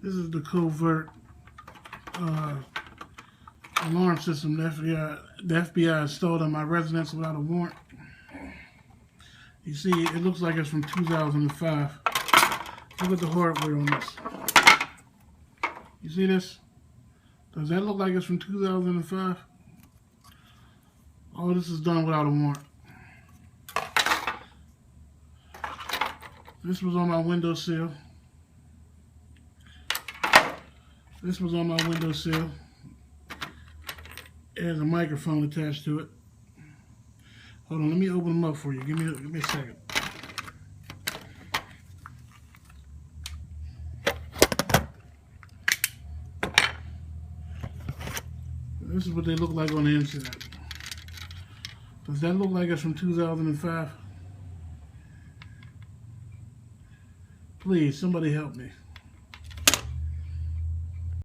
This is the covert alarm system the FBI installed on my residence without a warrant. You see, it looks like it's from 2005. Look at the hardware on this. You see this? Does that look like it's from 2005? Oh, this is done without a warrant. This was on my windowsill. This was on my windowsill. There's a microphone attached to it. Hold on, let me open them up for you. Give me a second. This is what they look like on the inside. Does that look like it's from 2005? Please, somebody help me.